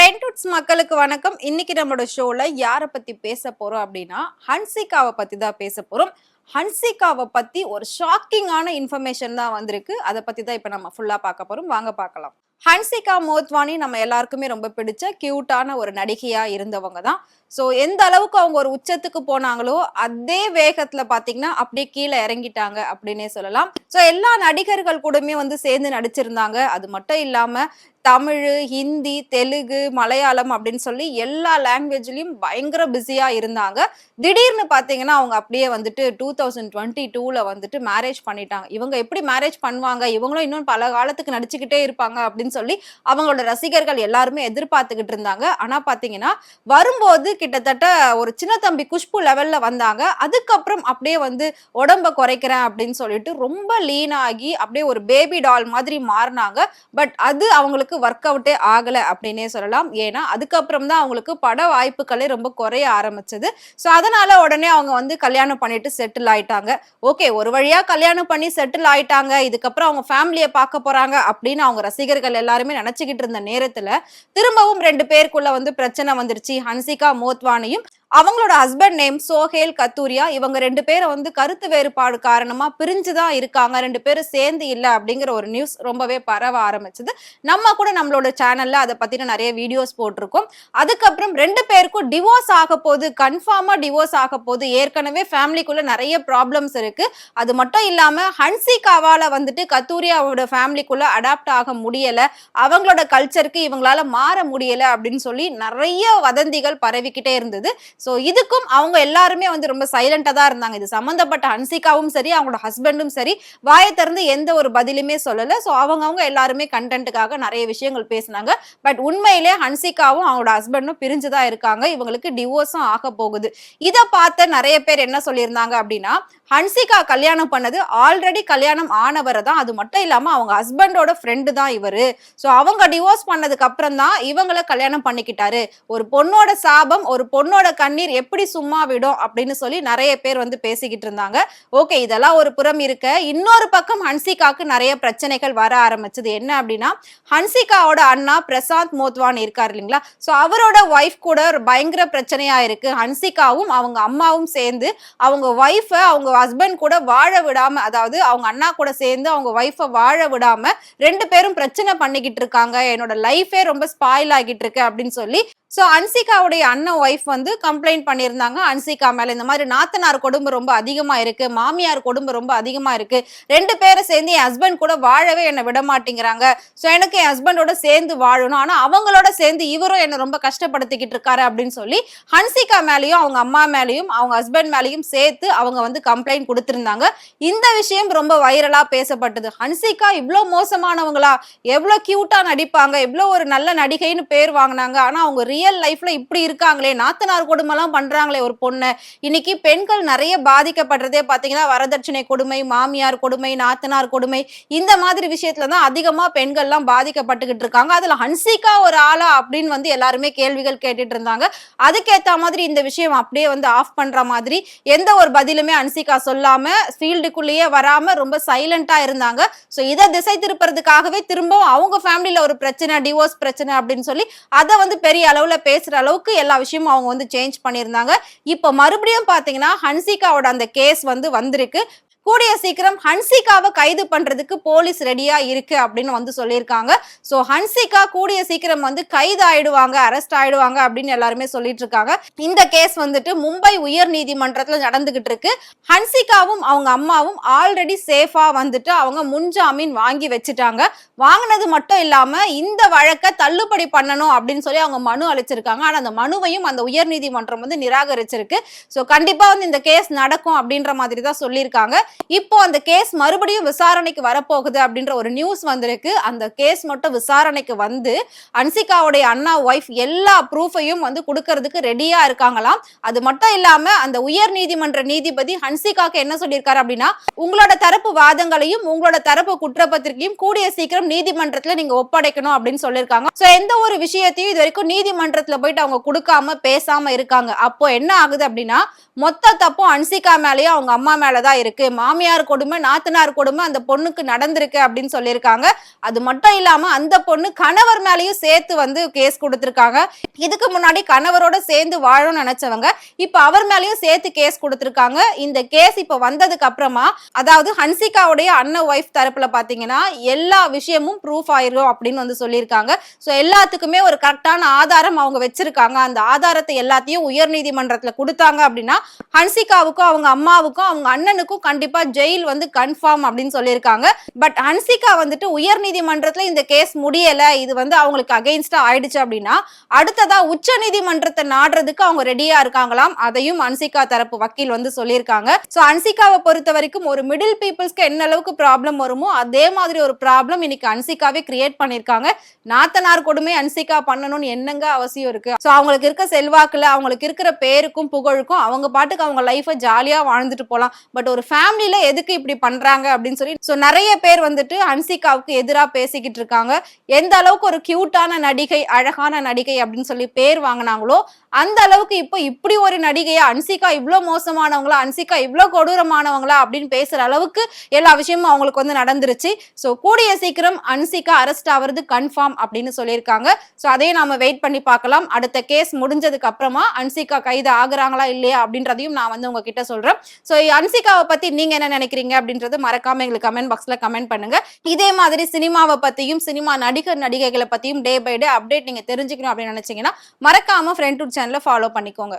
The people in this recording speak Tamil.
ட்ரெண்ட்வுட்ஸ் மக்களுக்கு வணக்கம். இன்னைக்கு நம்மளோட ஷோல யாரை பத்தி பேச போறோம் அப்படின்னா, ஹன்சிகாவை பத்தி தான் பேச போறோம். ஹன்சிகாவை பத்தி ஒரு ஷாக்கிங்கான இன்ஃபர்மேஷன் தான் வந்திருக்கு. அதை பத்தி தான் இப்ப நம்ம ஃபுல்லா பார்க்க போறோம். வாங்க பார்க்கலாம். ஹன்சிகா மோத்வானி நம்ம எல்லாருக்குமே ரொம்ப பிடிச்ச கியூட்டான ஒரு நடிகையா இருந்தவங்க தான். ஸோ எந்த அளவுக்கு அவங்க ஒரு உச்சத்துக்கு போனாங்களோ அதே வேகத்துல பாத்தீங்கன்னா அப்படியே கீழே இறங்கிட்டாங்க அப்படின்னே சொல்லலாம். ஸோ எல்லா நடிகர்கள் கூடமே வந்து சேர்ந்து நடிச்சிருந்தாங்க. அது மட்டும் இல்லாம தமிழ், ஹிந்தி, தெலுங்கு, மலையாளம் அப்படின்னு சொல்லி எல்லா லாங்குவேஜ்லயும் பயங்கர பிஸியா இருந்தாங்க. திடீர்னு பாத்தீங்கன்னா அவங்க அப்படியே வந்துட்டு 2022ல வந்துட்டு மேரேஜ் பண்ணிட்டாங்க. இவங்க எப்படி மேரேஜ் பண்ணுவாங்க, இவங்களும் இன்னும் பல காலத்துக்கு நடிச்சுக்கிட்டே இருப்பாங்க அப்படின்னு சொல்லி அவங்களோட ரசிகர்கள் எல்லாருமே எதிர்பார்த்துக்கிட்டு இருந்தாங்க. ஆனா பாத்தீங்கன்னா வரும்போது கிட்டத்தட்ட ஒரு சின்ன தம்பி குஷ்பு லெவல்ல வந்தாங்க. அதுக்கப்புறம் அப்படியே வந்து உடம்ப குறைக்கிறேன் அப்படின்னு சொல்லிட்டு ரொம்ப லீன் ஆகி அப்படியே ஒரு பேபி டால் மாதிரி மாறினாங்க. பட் அது அவங்களுக்கு ஒர்க் அவுட்டே ஆகல அப்படின்னே சொல்லலாம். ஏன்னா அதுக்கப்புறம் தான் அவங்களுக்கு பட வாய்ப்புகளே ரொம்ப குறைய ஆரம்பிச்சது. ஸோ அதனால உடனே அவங்க வந்து கல்யாணம் பண்ணிட்டு செட்டில் ஆயிட்டாங்க. ஓகே, ஒரு வழியா கல்யாணம் பண்ணி செட்டில் ஆயிட்டாங்க, இதுக்கப்புறம் அவங்க ஃபேமிலியை பார்க்க போறாங்க அப்படின்னு அவங்க ரசிகர்கள் எல்லாருமே நினைச்சுக்கிட்டு இருந்த நேரத்துல திரும்பவும் ரெண்டு பேருக்குள்ள வந்து பிரச்சனை வந்துருச்சு. ஹன்சிகா மோத்வானியும் அவங்களோட ஹஸ்பண்ட் நேம் சோஹேல் கத்தூரியா, இவங்க ரெண்டு பேரை வந்து கருத்து வேறுபாடு காரணமா பிரிஞ்சுதான் இருக்காங்க, ரெண்டு பேரும் சேர்ந்து இல்லை அப்படிங்கிற ஒரு நியூஸ் ரொம்பவே பரவ ஆரம்பிச்சது. நம்ம கூட நம்மளோட சேனல்ல அதை பத்தின நிறைய வீடியோஸ் போட்டிருக்கோம். அதுக்கப்புறம் ரெண்டு பேருக்கும் டிவோர்ஸ் ஆக போகுது, கன்ஃபார்மா டிவோர்ஸ் ஆக போகுது. ஏற்கனவே ஃபேமிலிக்குள்ள நிறைய ப்ராப்ளம்ஸ் இருக்கு. அது மட்டும் இல்லாம ஹன்சிகாவால வந்துட்டு கத்தூரியாவோட ஃபேமிலிக்குள்ள அடாப்ட் ஆக முடியல, அவங்களோட கல்ச்சருக்கு இவங்களால மாற முடியல அப்படின்னு சொல்லி நிறைய வதந்திகள் பரவிக்கிட்டே இருந்தது. சோ இதுக்கும் அவங்க எல்லாருமே வந்து ரொம்ப சைலண்டா தான் இருந்தாங்க. இது சம்பந்தப்பட்ட ஹன்சிகாவும் சரி, அவங்களோட ஹஸ்பண்டும் சரி, வாயை திறந்து எந்த ஒரு பதிலுமே சொல்லல. சோ அவங்க எல்லாருமே கண்டென்ட்டுக்காக நிறைய விஷயங்கள் பேசினாங்க. பட் உண்மையிலே ஹன்சிகாவும் அவங்களோட ஹஸ்பண்டும் பிரிஞ்சுதான் இருக்காங்க. இவங்களுக்கு டிவோர்ஸும் ஆக போகுது. இதை பார்த்த நிறைய பேர் என்ன சொல்லியிருந்தாங்க அப்படின்னா, ஹன்சிகா கல்யாணம் பண்ணது ஆல்ரெடி கல்யாணம் ஆனவரை தான், அது மட்டும் இல்லாம அவங்க ஹஸ்பண்டோட ஃப்ரெண்டு தான் இவரு. சோ அவங்க டிவோர்ஸ் பண்ணதுக்கு அப்புறம் தான் இவங்களை கல்யாணம் பண்ணிக்கிட்டாரு. ஒரு பொண்ணோட சாபம், ஒரு பொண்ணோட கண்ணீர் எப்படி சும்மா விடும் அப்படின்னு சொல்லி நிறைய பேர் வந்து பேசிக்கிட்டு இருந்தாங்க. ஓகே, இதெல்லாம் ஒரு புறம் இருக்க, இன்னொரு பக்கம் ஹன்சிகாக்கு நிறைய பிரச்சனைகள் வர ஆரம்பிச்சது. என்ன அப்படின்னா, ஹன்சிகாவோட அண்ணா பிரசாந்த் மோத்வான் இருக்காரு இல்லைங்களா, சோ அவரோட ஒய்ஃப் கூட ஒரு பயங்கர பிரச்சனையா இருக்கு. ஹன்சிகாவும் அவங்க அம்மாவும் சேர்ந்து அவங்க ஒய்ஃபை அவங்க ஹஸ்பண்ட் கூட வாழ விடாம, அதாவது அவங்க அண்ணா கூட சேர்ந்து அவங்க ஒய்ஃபை வாழ விடாம ரெண்டு பேரும் பிரச்சனை பண்ணிக்கிட்டு இருக்காங்க, என்னோட லைஃபே ரொம்ப ஸ்பாயில் ஆகிட்டு இருக்கு அப்படின்னு சொல்லி சோ ஹன்சிகாவுடைய அண்ணன் ஒய்ஃப் வந்து கம்ப்ளைண்ட் பண்ணியிருந்தாங்க ஹன்சிகா மேல. இந்த மாதிரி நாத்தனார் கொடுமை ரொம்ப அதிகமா இருக்கு, மாமியார் கொடுமை ரொம்ப அதிகமா இருக்கு, ரெண்டு பேரும் சேர்ந்து என் ஹஸ்பண்ட் கூட வாழவே என்னை விட மாட்டேங்கிறாங்க, சோ எனக்கு என் ஹஸ்பண்டோட சேர்ந்து வாழணும், ஆனா அவங்களோட சேர்ந்து இவரும் என்னை ரொம்ப கஷ்டப்படுத்திக்கிட்டு இருக்காரு அப்படின்னு சொல்லி ஹன்சிகா மேலேயும் அவங்க அம்மா மேலேயும் அவங்க ஹஸ்பண்ட் மேலேயும் சேர்த்து அவங்க வந்து கம்ப்ளைண்ட் கொடுத்திருந்தாங்க. இந்த விஷயம் ரொம்ப வைரலா பேசப்பட்டது. ஹன்சிகா இவ்வளவு மோசமானவங்களா, எவ்வளவு கியூட்டா நடிப்பாங்க, எவ்வளவு ஒரு நல்ல நடிகைன்னு பேர் வாங்கினாங்க, ஆனா அவங்க ரியல் லைஃப்ல இப்படி இருக்காங்களே, நாத்தனார் கொடுமைலாம் பண்றாங்களே ஒரு பொண்ணு. இன்னைக்கு பெண்கள் நிறைய பாதிக்கப்படுறதே பாத்தீங்கன்னா வரதட்சணை கொடுமை, மாமியார் கொடுமை, நாத்தனார் கொடுமை, இந்த மாதிரி விஷயத்துல தான் அதிகமா பெண்கள்லாம் பாதிக்கப்பட்டுக்கிட்டு இருக்காங்க. அதுல ஹன்சிகா ஒரு ஆளா அப்படின்னு வந்து எல்லாருமே கேள்விகள் கேட்டுட்டு இருந்தாங்க. அதுக்கேத்த மாதிரி இந்த விஷயம் அப்படியே வந்து ஆஃப் பண்ற மாதிரி எந்த ஒரு பதிலுமே ஹன்சிகா சொல்லாம ஃபீல்டுக்குள்ளேயே வராம ரொம்ப சைலண்டா இருந்தாங்க. சோ இதை திசை திருப்புறதுக்காகவே திரும்பவும் அவங்க ஃபேமிலியில ஒரு பிரச்சனை, டிவோர்ஸ் பிரச்சனை அப்படின்னு சொல்லி அதை வந்து பெரிய அளவுல பேசுற அளவுக்கு எல்லா விஷயமும் அவங்க வந்து சேஞ்ச் பண்ணியிருந்தாங்க. இப்ப மறுபடியும் பாத்தீங்கன்னா ஹன்சிகாவோட அந்த கேஸ் வந்து வந்திருக்கு. கூடிய சீக்கிரம் ஹன்சிகாவை கைது பண்றதுக்கு போலீஸ் ரெடியா இருக்கு அப்படின்னு வந்து சொல்லியிருக்காங்க. சோ ஹன்சிகா கூடிய சீக்கிரம் வந்து கைது ஆயிடுவாங்க, அரெஸ்ட் ஆயிடுவாங்க அப்படின்னு எல்லாருமே சொல்லிட்டு இருக்காங்க. இந்த கேஸ் வந்துட்டு மும்பை உயர் நீதிமன்றத்துல நடந்துகிட்டு இருக்கு. ஹன்சிகாவும் அவங்க அம்மாவும் ஆல்ரெடி சேஃபா வந்துட்டு அவங்க முன்ஜாமீன் வாங்கி வச்சுட்டாங்க. வாங்கினது மட்டும் இல்லாம இந்த வழக்கை தள்ளுபடி பண்ணணும் அப்படின்னு சொல்லி அவங்க மனு அளிச்சிருக்காங்க. ஆனா அந்த மனுவையும் அந்த உயர் நீதிமன்றம் வந்து நிராகரிச்சிருக்கு. சோ கண்டிப்பா வந்து இந்த கேஸ் நடக்கும் அப்படின்ற மாதிரி தான் சொல்லியிருக்காங்க. இப்போ அந்த கேஸ் மறுபடியும் விசாரணைக்கு வரப்போகுது அப்படின்ற ஒரு நியூஸ் வந்திருக்கு. அந்த கேஸ் மட்டும் விசாரணைக்கு வந்து ஹன்சிகாவுடைய அண்ணா ஒய்ஃப் எல்லா ப்ரூஃபையும் வந்து கொடுக்கறதுக்கு ரெடியா இருக்காங்களாம். அது மட்டும் இல்லாம அந்த உயர் நீதிமன்ற நீதிபதி ஹன்சிகாக்கு என்ன சொல்லியிருக்காரு அப்படின்னா, உங்களோட தரப்பு வாதங்களையும் உங்களோட தரப்பு குற்றப்பத்திரிகையும் கூடிய சீக்கிரம் நீதிமன்றத்துல நீங்க ஒப்படைக்கணும் அப்படின்னு சொல்லியிருக்காங்க. சோ எந்த ஒரு விஷயத்தையும் இது வரைக்கும் நீதிமன்றத்துல போயிட்டு அவங்க கொடுக்காம பேசாம இருக்காங்க. அப்போ என்ன ஆகுது அப்படின்னா, மொத்த தப்பும் ஹன்சிகா மேலேயும் அவங்க அம்மா மேலதான் இருக்கு, மாமியார் கொடுமை, நாத்தனார் கொடுமை அந்த பொண்ணுக்கு நடந்திருக்கு அப்படின்னு சொல்லியிருக்காங்க. அது மட்டும் இல்லாம அந்த பொண்ணு கணவர் மேலயும் சேர்த்து வந்து கேஸ் கொடுத்திருக்காங்க. இதுக்கு முன்னாடி கணவரோட சேர்ந்து வாழணும்னு நினைச்சவங்க இப்ப அவர் மேலயும் சேர்த்து கேஸ் கொடுத்திருக்காங்க. இந்த கேஸ் இப்ப வந்ததுக்கு அப்புறமா அதாவது ஹன்சிகாவுடைய அண்ணன் ஒய்ஃப் தரப்புல பாத்தீங்கன்னா எல்லா விஷயமும் ப்ரூஃப் ஆயிரும் அப்படின்னு வந்து சொல்லியிருக்காங்க. சோ எல்லாத்துக்குமே ஒரு கரெக்டான ஆதாரம் அவங்க வச்சிருக்காங்க. அந்த ஆதாரத்தை எல்லாத்தையும் உயர் நீதிமன்றத்துல கொடுத்தாங்க அப்படின்னா ஹன்சிகாவுக்கும் அவங்க அம்மாவுக்கும் அவங்க அண்ணனுக்கும் கண்டிப்பா ஜெயில் வந்து கன்ஃபார்ம் அப்படின்னு சொல்லியிருக்காங்க. பட் ஹன்சிகா வந்துட்டு உயர் நீதிமன்றத்துல இந்த கேஸ் முடியல, இது வந்து அவங்களுக்கு அகைன்ஸ்டா ஆயிடுச்சு அப்படின்னா அடுத்ததா உச்ச நீதிமன்றத்தை நாடுறதுக்கு அவங்க ரெடியா இருக்காங்களாம். அதையும் ஹன்சிகா தரப்பு வக்கீல் வந்து சொல்லியிருக்காங்க. சோ ஹன்சிகாவை பொறுத்த வரைக்கும் ஒரு மிடில் பீப்புள்ஸ்க்கு என்ன அளவுக்கு ப்ராப்ளம் வருமோ அதே மாதிரி ஒரு ப்ராப்ளம் இன்னைக்கு ஹன்சிகாவே கிரியேட் பண்ணிருக்காங்க. நாத்தனார் கொடுமை ஹன்சிகா பண்ணணும்னு என்னங்க அவசியம் இருக்கு? சோ அவங்களுக்கு இருக்க செல்வாக்குல அவங்களுக்கு இருக்கிற பேருக்கும் புகழுக்கும் அவங்க பாட்டுக்கு அவங்க லைஃபை ஜாலியா வாழ்ந்துட்டு போலாம். பட் ஒரு ஃபேமிலியில எதுக்கு இப்படி பண்றாங்க அப்படின்னு சொல்லி சோ நிறைய பேர் வந்துட்டு ஹன்சிகாவுக்கு எதிராக பேசிக்கிட்டு இருக்காங்க. எந்த அளவுக்கு ஒரு கியூட்டான நடிகை, அழகான நடிகை அப்படின்னு சொல்லி பேர் வாங்கினாங்களோ அந்த அளவுக்கு இப்போ இப்படி ஒரு நடிகையா ஹன்சிகா இவ்வளவு மோசமானவங்களா, ஹன்சிகா இவ்வளவு கொடூரமானவங்களா அப்படின்னு பேசுற அளவுக்கு எல்லா விஷயமும் அவங்களுக்கு வந்து நடந்துருச்சு. சோ கூடிய சீக்கிரம் ஹன்சிகா அரெஸ்ட் ஆவது கன்ஃபார்ம் அப்படின்னு சொல்லியிருக்காங்க. சோ அதையும் நாம வெயிட் பண்ணி பார்க்கலாம். அடுத்த கேஸ் முடிஞ்சதுக்கு அப்புறமா ஹன்சிகா கைது ஆகுறாங்களா இல்லையா அப்படின்றதையும் நான் வந்து உங்ககிட்ட சொல்றேன். சோ ஹன்சிகாவை பத்தி நீங்க என்ன நினைக்கிறீங்க அப்படின்றது மறக்காம எங்களுக்கு கமெண்ட் பாக்ஸ்ல கமெண்ட் பண்ணுங்க. இதே மாதிரி சினிமாவை பத்தியும் சினிமா நடிகர் நடிகைகளை பத்தியும் டே பை டே அப்டேட் நீங்க தெரிஞ்சுக்கணும் அப்படின்னு நினைச்சீங்கன்னா மறக்காம ஃப்ரெண்ட் சேனலை ஃபாலோ பண்ணிக்கோங்க.